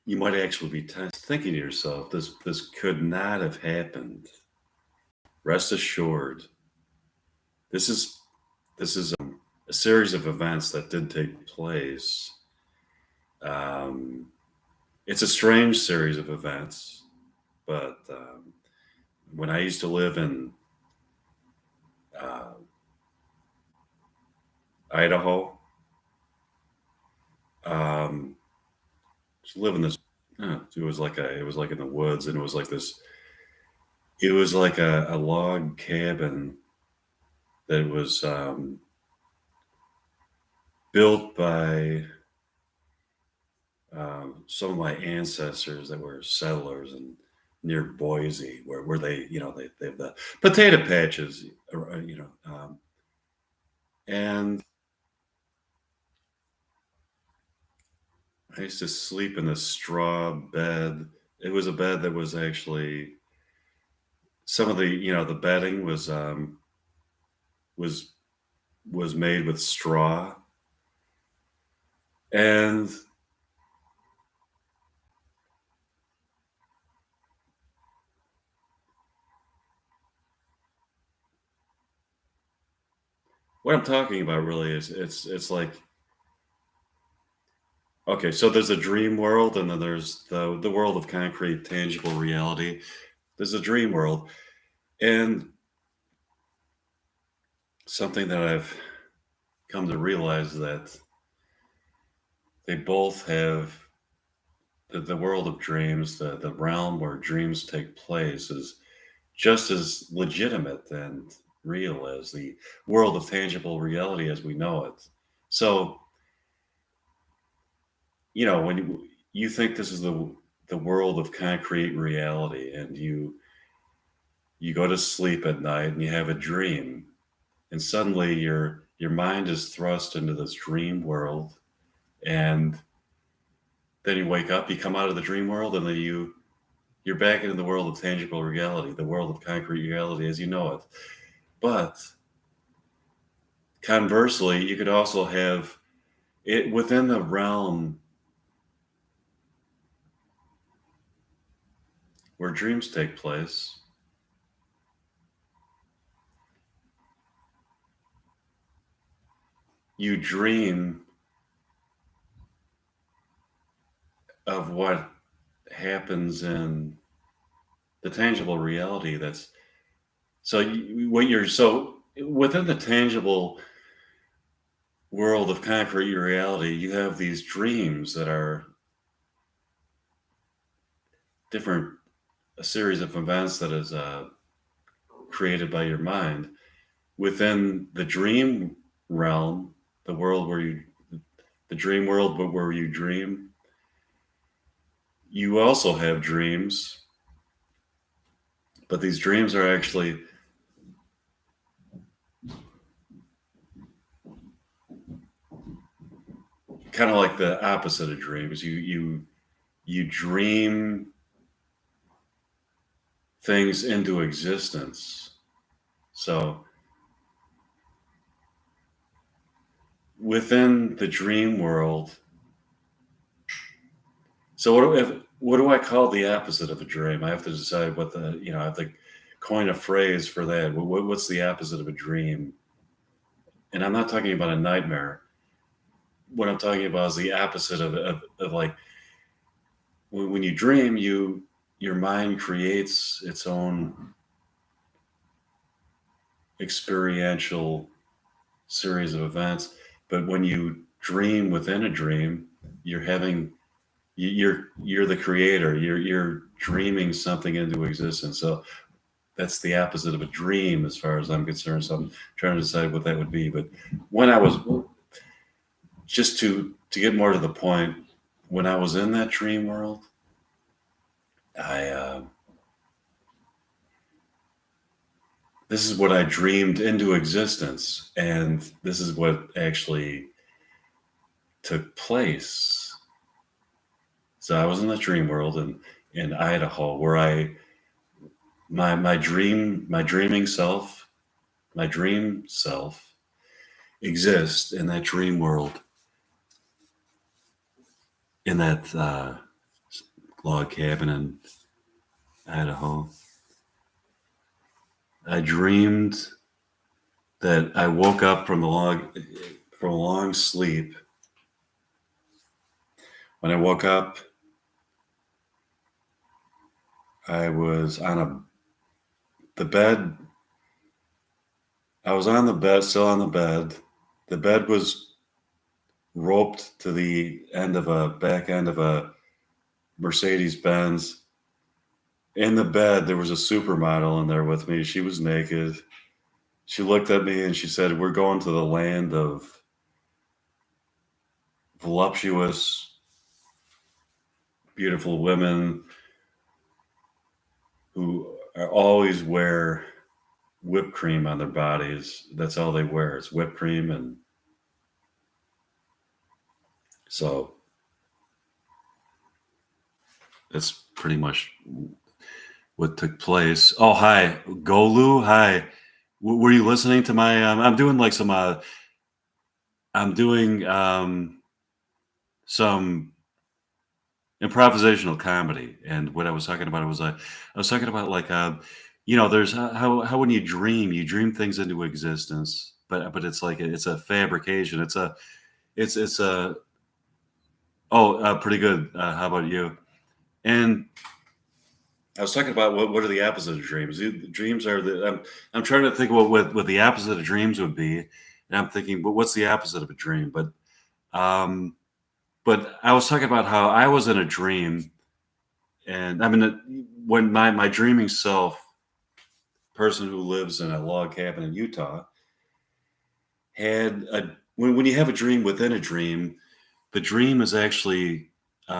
you might actually be thinking to yourself, this could not have happened. Rest assured, this is a series of events that did take place. Um, it's a strange series of events, but when I used to live in uh, Idaho, just live in this. It was like in the woods, and it was like this. It was like a log cabin that was built by some of my ancestors that were settlers and near Boise, where they, they have the potato patches, and I used to sleep in a straw bed. It was a bed that was actually some of the bedding was was made with straw, and what I'm talking about really is it's like, okay, so there's a dream world, and then there's the world of concrete, tangible reality. There's a dream world, and something that I've come to realize that they both have the world of dreams, the realm where dreams take place, is just as legitimate and real as the world of tangible reality as we know it. So, when you think this is the world of concrete reality, and you go to sleep at night and you have a dream, and suddenly your mind is thrust into this dream world, and then you wake up, you come out of the dream world, and then you're back into the world of tangible reality, the world of concrete reality as you know it. But conversely, you could also have it within the realm where dreams take place. You dream of what happens in the tangible reality. That's so what you're so within the tangible world of concrete reality, you have these dreams that are different, a series of events that is created by your mind. Within the dream realm, the world where the dream world, but where you dream, you also have dreams, but these dreams are actually kind of like the opposite of dreams. You dream things into existence. So within the dream world, so what do I call the opposite of a dream? I have to decide what I have to coin a phrase for that. What's the opposite of a dream? And I'm not talking about a nightmare. What I'm talking about is the opposite of like when you dream, your mind creates its own experiential series of events. But when you dream within a dream, you're having you're the creator. You're dreaming something into existence. So that's the opposite of a dream as far as I'm concerned. So I'm trying to decide what that would be. But when I was just to get more to the point, when I was in that dream world, I this is what I dreamed into existence, and this is what actually took place. So I was in the dream world in Idaho, where my dreaming self, my dream self exists in that dream world, in that log cabin in Idaho. I dreamed that I woke up from a long sleep. When I woke up, I was on the bed. I was on the bed, still on the bed. The bed was roped to the back end of a Mercedes Benz. In the bed, there was a supermodel in there with me. She was naked. She looked at me and she said, "We're going to the land of voluptuous, beautiful women who always wear whipped cream on their bodies. That's all they wear. It's whipped cream." And so that's pretty much what took place. Oh, hi, Golu. Hi. Were you listening to my? I'm doing like some. I'm doing some improvisational comedy, and what I was talking about was I was talking about like there's how when you dream things into existence, but it's like it's a fabrication. It's a pretty good. How about you? And I was talking about what are the opposite of dreams? Dreams are I'm trying to think what the opposite of dreams would be, and I'm thinking, but what's the opposite of a dream? Um, but I was talking about how I was in a dream, and I mean when my dreaming self, person who lives in a log cabin in Utah, had a when you have a dream within a dream, the dream is actually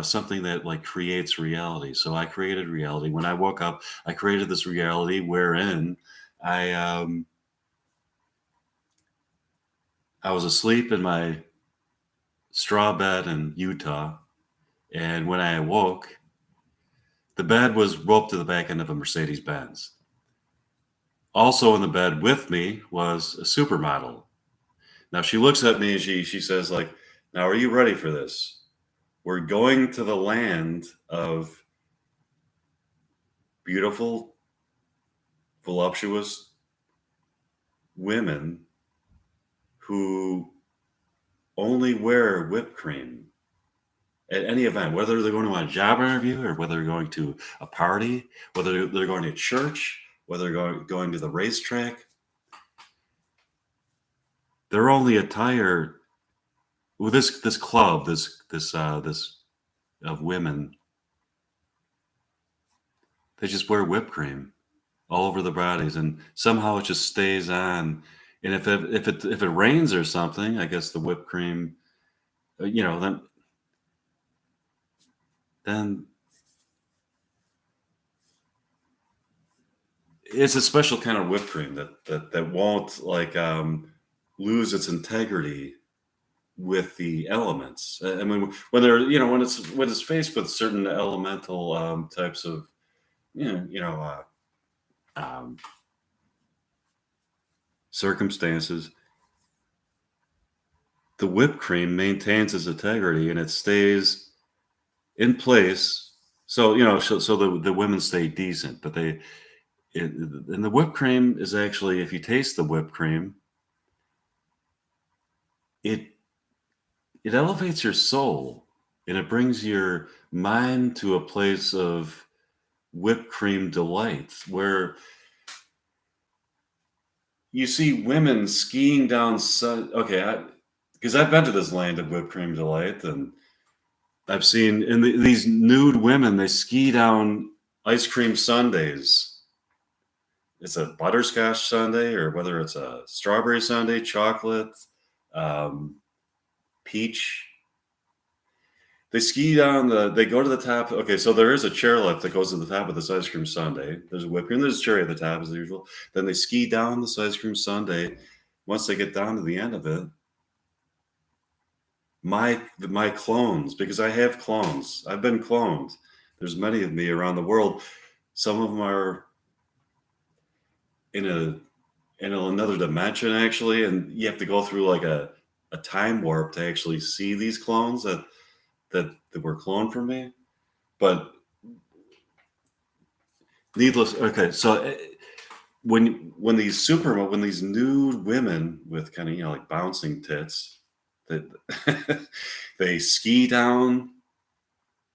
something that like creates reality. So I created reality. When I woke up, I created this reality wherein I um, I was asleep in my straw bed in Utah, and when I awoke, the bed was roped to the back end of a Mercedes Benz. Also in the bed with me was a supermodel. Now she looks at me and she says like, "Now are you ready for this? We're going to the land of beautiful, voluptuous women who only wear whipped cream at any event, whether they're going to a job interview or whether they're going to a party, whether they're going to church, whether they're going to the racetrack. They're only attired with this club, this of women. They just wear whipped cream all over their bodies, and somehow it just stays on. And if it rains or something, I guess the whipped cream, then it's a special kind of whipped cream that won't like lose its integrity with the elements. I mean, when they're when it's faced with certain elemental types of um, circumstances, the whipped cream maintains its integrity and it stays in place. So so the women stay decent, but and the whipped cream is actually, if you taste the whipped cream, it it elevates your soul and it brings your mind to a place of whipped cream delight where you see women skiing down okay, because I've been to this land of whipped cream delight, and I've seen these nude women, they ski down ice cream sundaes. It's a butterscotch sundae or whether it's a strawberry sundae, chocolate, um, peach. They go to the top. Okay, so there is a chairlift that goes to the top of this ice cream sundae. There's a whipped cream, there's a cherry at the top as usual. Then they ski down this ice cream sundae. Once they get down to the end of it, my clones, because I have clones. I've been cloned. There's many of me around the world. Some of them are in another dimension actually, and you have to go through like a time warp to actually see these clones that were cloned from me. But Needless. Okay, so when when these nude women with kind of like bouncing tits that they ski down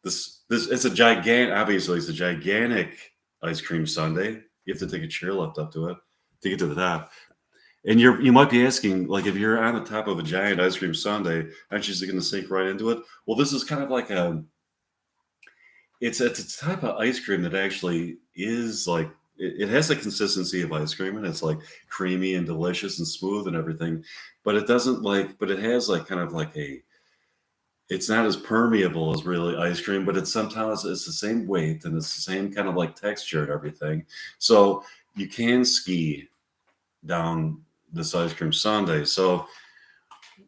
this it's a gigantic obviously it's a gigantic ice cream sundae. You have to take a chairlift up to it to get to the top. And you might be asking, like, if you're on the top of a giant ice cream sundae, aren't you just going to sink right into it? Well, this is kind of like it's a type of ice cream that actually is like it has the consistency of ice cream and it's like creamy and delicious and smooth and everything, but it doesn't like but it has like kind of like a it's not as permeable as really ice cream, but it's sometimes it's the same weight and it's the same kind of like texture and everything. So you can ski down this ice cream sundae. So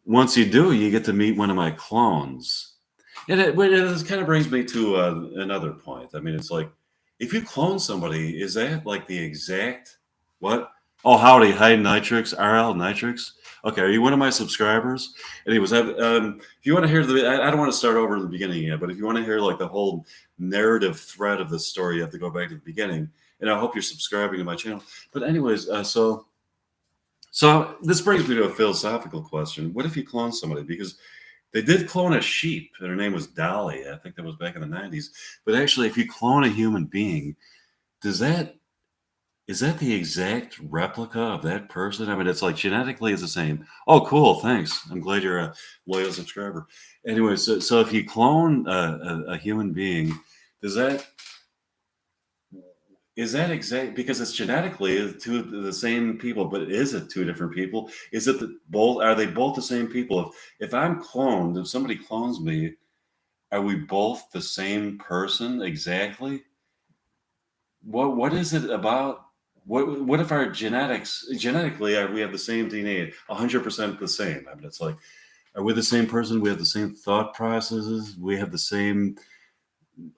once you do, you get to meet one of my clones. And it kind of brings me to another point. I mean, it's like if you clone somebody, is that like the exact what? Oh, howdy, hi Nitrix, RL Nitrix. Okay, are you one of my subscribers? Anyways, if you want to hear I don't want to start over in the beginning yet, but if you want to hear like the whole narrative thread of this story, you have to go back to the beginning. And I hope you're subscribing to my channel. But anyways, so this brings me to a philosophical question: what if you clone somebody? Because they did clone a sheep, and her name was Dolly. I think that was back in the '90s. But actually, if you clone a human being, does that is that the exact replica of that person? I mean, it's like genetically it's the same. Oh, cool. Thanks. I'm glad you're a loyal subscriber. Anyway, so if you clone a human being, does that is that exact because it's genetically two of the same people, but is it two different people? Is it both? Are they both the same people? If I'm cloned, if somebody clones me, are we both the same person exactly? What is it about? What if our genetically we have the same DNA, 100% the same? I mean, it's like, are we the same person? We have the same thought processes. We have the same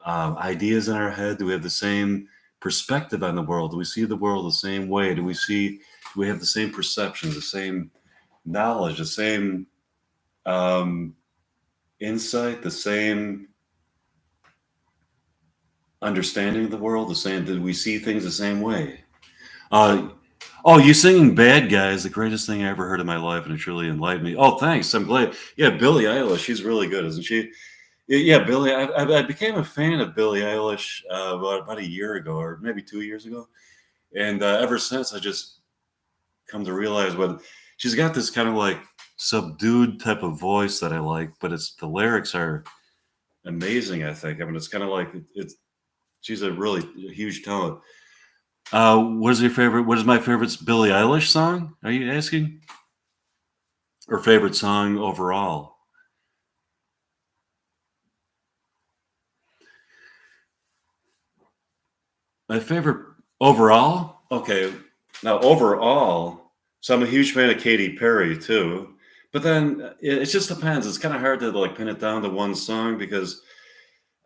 ideas in our head? Do we have the same perspective on the world? Do we see the world the same way? Do we have the same perception, the same knowledge, the same um, insight, the same understanding of the world, the same? Did we see things the same way? Uh, oh, you singing "Bad Guy" is the greatest thing I ever heard in my life, and it truly enlightened me. Oh, thanks. I'm glad. Yeah, Billie Eilish, she's really good, isn't she? Yeah, Billie. I became a fan of Billie Eilish about a year ago, or maybe 2 years ago, and ever since, I just come to realize what she's got this kind of like subdued type of voice that I like, but it's the lyrics are amazing. I think. I mean, it's kind of like it's she's a really huge talent. What is your favorite? What is my favorite Billie Eilish song? Are you asking? Or favorite song overall? My favorite overall? Okay. Now, overall, so I'm a huge fan of Katy Perry too. But then it just depends. It's kind of hard to like pin it down to one song because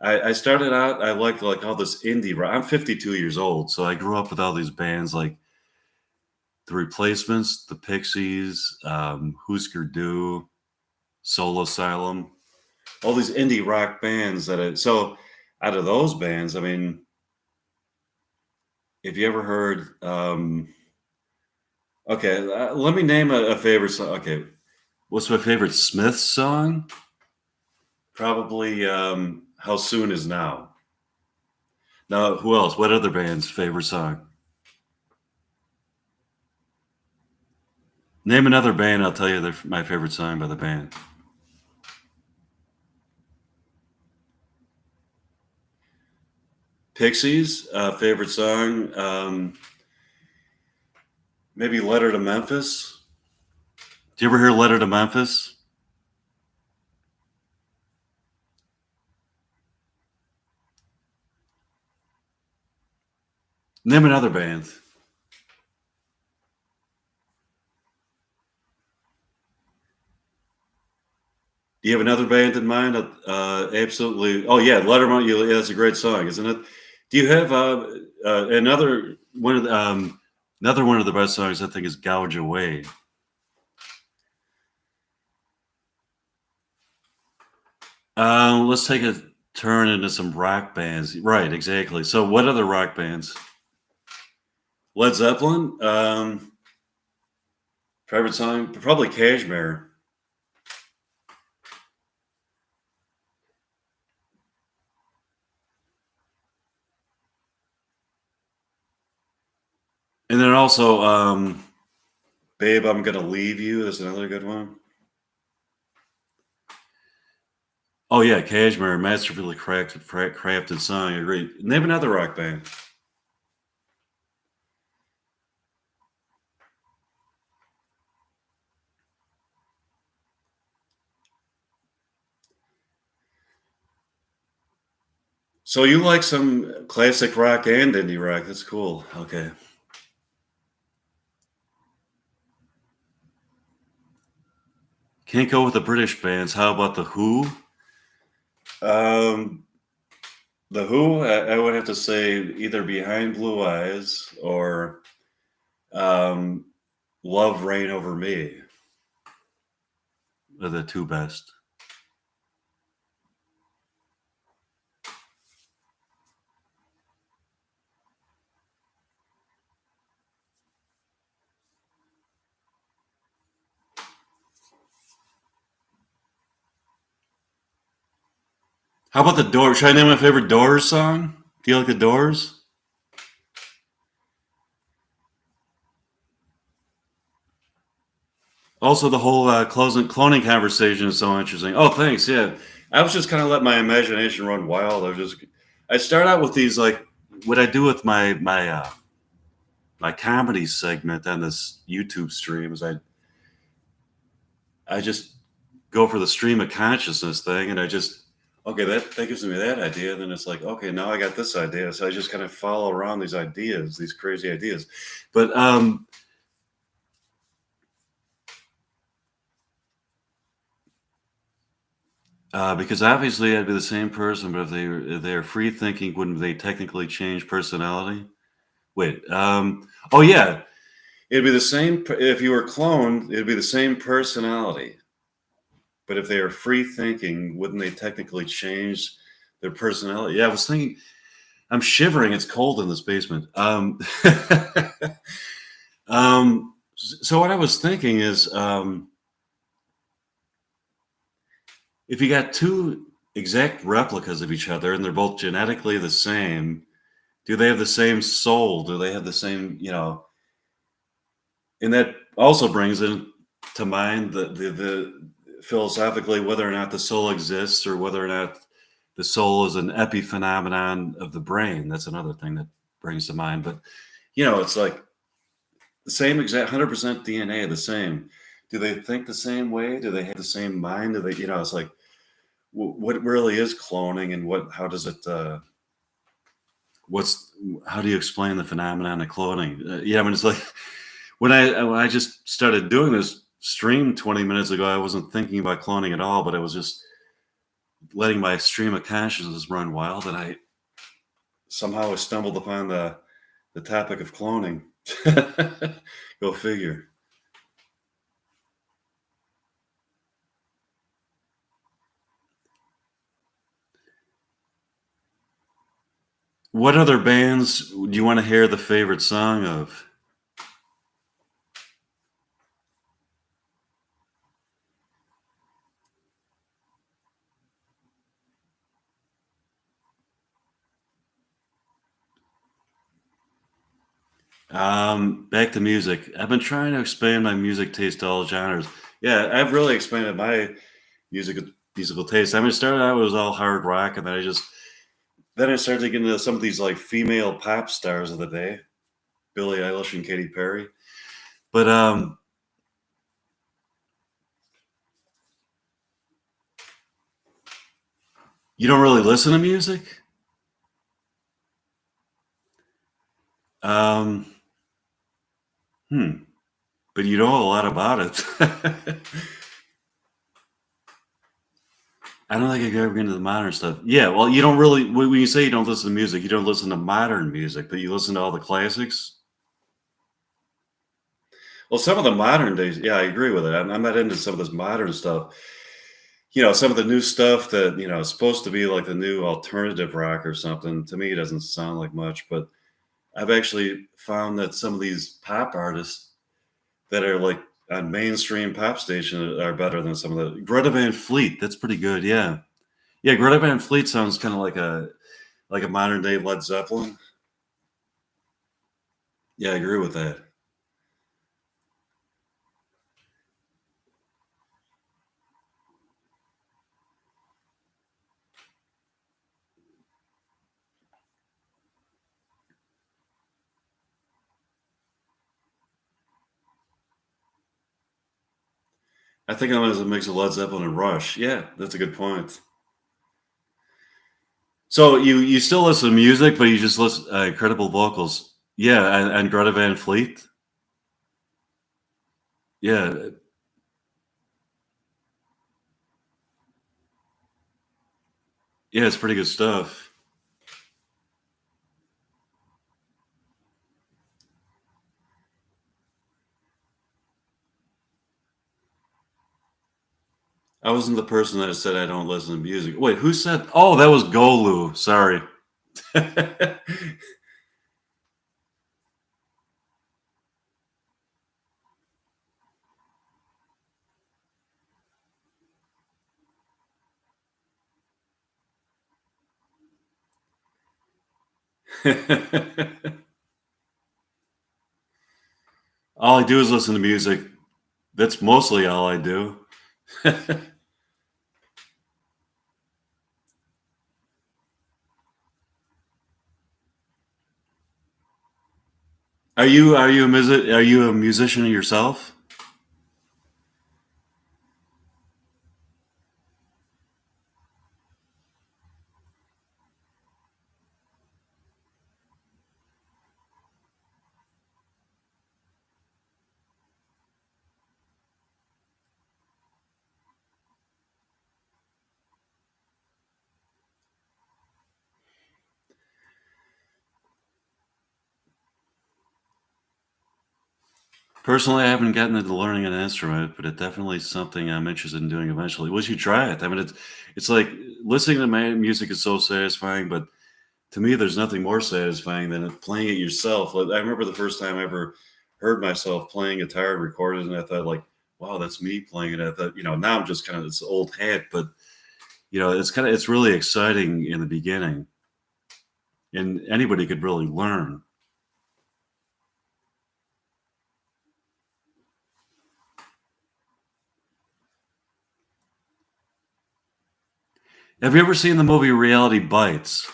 I started out, I liked like all this indie rock. I'm 52 years old. So I grew up with all these bands like The Replacements, The Pixies, Husker Du, Soul Asylum, all these indie rock bands so out of those bands, I mean, if you ever heard, okay, let me name a favorite song. Okay, what's my favorite Smith song? Probably "How Soon Is Now." Now, who else? What other band's favorite song? Name another band. I'll tell you my favorite song by the band. Pixies, favorite song. Maybe "Letter to Memphis." Do you ever hear "Letter to Memphis"? Name another band. Do you have another band in mind? Absolutely. Oh yeah, Letterman. Yeah, that's a great song, isn't it? Do you have another one of another one of the best songs? I think is "Gouge Away." Let's take a turn into some rock bands. Right, exactly. So, what other rock bands? Led Zeppelin. Favorite song, probably Cashmere. And then also, Babe, I'm Gonna Leave You is another good one. Oh yeah, Cashmere, masterfully crafted song. I agree. Name another rock band. So you like some classic rock and indie rock? That's cool. Okay. Can't go with the British bands. How about the Who? Um, the Who, I would have to say either Behind Blue Eyes or um, Love Reign Over Me are the two best. How about the Doors? Should I name my favorite Doors song? Do you like the Doors? Also, the whole cloning conversation is so interesting. Oh, thanks. Yeah, I was just kind of let my imagination run wild. I start out with these like what I do with my comedy segment on this YouTube stream is I just go for the stream of consciousness thing, and I just okay that gives me that idea. Then it's like okay, now I got this idea, so I just kind of follow around these ideas, these crazy ideas. But because obviously I'd be the same person, but if they're free thinking, wouldn't they technically change personality? Wait, oh yeah, it'd be the same if you were cloned. It'd be the same personality, but if they are free thinking, wouldn't they technically change their personality? Yeah, I was thinking. I'm shivering. It's cold in this basement. So what I was thinking is, if you got two exact replicas of each other and they're both genetically the same, do they have the same soul? Do they have the same, and that also brings in to mind the philosophically whether or not the soul exists or whether or not the soul is an epiphenomenon of the brain. That's another thing that brings to mind. But it's like the same exact 100% DNA, the same. Do they think the same way? Do they have the same mind? Do they, it's like what really is cloning and how does it, what's, how do you explain the phenomenon of cloning? Yeah, I mean, it's like when I just started doing this stream 20 minutes ago, I wasn't thinking about cloning at all, but I was just letting my stream of consciousness run wild. And I somehow stumbled upon the topic of cloning. Go figure. What other bands do you want to hear the favorite song of? Back to music. I've been trying to expand my music taste to all genres. Yeah, I've really expanded my music musical taste. I mean, it started out it was all hard rock, and then I started to get into some of these like female pop stars of the day, Billie Eilish and Katy Perry. But you don't really listen to music. Um, hmm. But you know a lot about it. I don't think I could ever get into the modern stuff. Yeah, well, you don't really when you say you don't listen to music, you don't listen to modern music, but you listen to all the classics. Well, some of the modern days, yeah, I agree with it. I'm not into some of this modern stuff. Some of the new stuff that is supposed to be like the new alternative rock or something. To me, it doesn't sound like much. But I've actually found that some of these pop artists that are like on mainstream pop station are better than some of the Greta Van Fleet. That's pretty good. Yeah. Yeah. Greta Van Fleet sounds kind of like a modern day Led Zeppelin. Yeah, I agree with that. I think I'm as a mix of Led Zeppelin and Rush. Yeah, that's a good point. So you still listen to music, but you just listen incredible vocals. Yeah, and Greta Van Fleet. Yeah, yeah, it's pretty good stuff. I wasn't the person that said I don't listen to music. Wait, who said? Oh, that was Golu. Sorry. All I do is listen to music. That's mostly all I do. Are you a musician yourself? Personally, I haven't gotten into learning an instrument, but it definitely is something I'm interested in doing eventually. We should try it. I mean, it's like listening to my music is so satisfying, but to me, there's nothing more satisfying than playing it yourself. Like, I remember the first time I ever heard myself playing guitar and recorded, and I thought, like, wow, that's me playing it. I thought, now I'm just kind of this old hat, but it's really exciting in the beginning, and anybody could really learn. Have you ever seen the movie Reality Bites?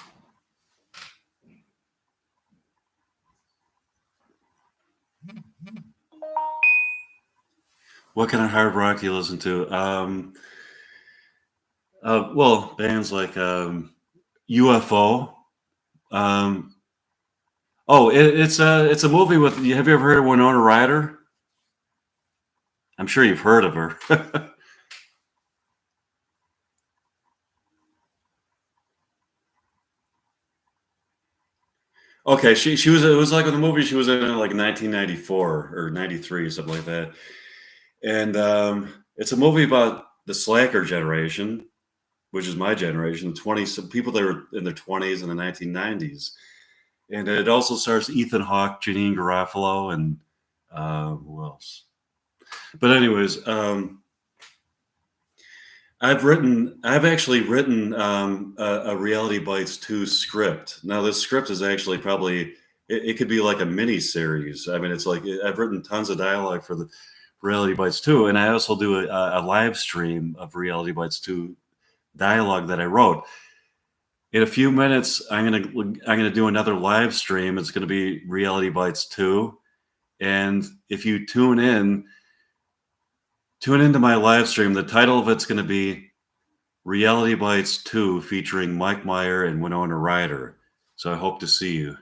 What kind of hard rock do you listen to? Well, bands like UFO. Um, oh, it's a movie with. Have you ever heard of Winona Ryder? I'm sure you've heard of her. Okay, she was. It was like in the movie she was in like 1994 or 93, something like that. And it's a movie about the slacker generation, which is my generation, 20 some people that were in their 20s in the 1990s. And it also stars Ethan Hawke, Janine Garofalo, and who else? But anyways, I've actually written a Reality Bites 2 script. Now, this script is actually probably, it could be like a mini series. I mean, it's like I've written tons of dialogue for the Reality Bites 2, and I also do a live stream of Reality Bites 2 dialogue that I wrote. In a few minutes, I'm gonna do another live stream. It's gonna be Reality Bites 2, and if you tune into my live stream, the title of it's gonna be Reality Bites 2 featuring Mike Meyer and Winona Ryder. So I hope to see you.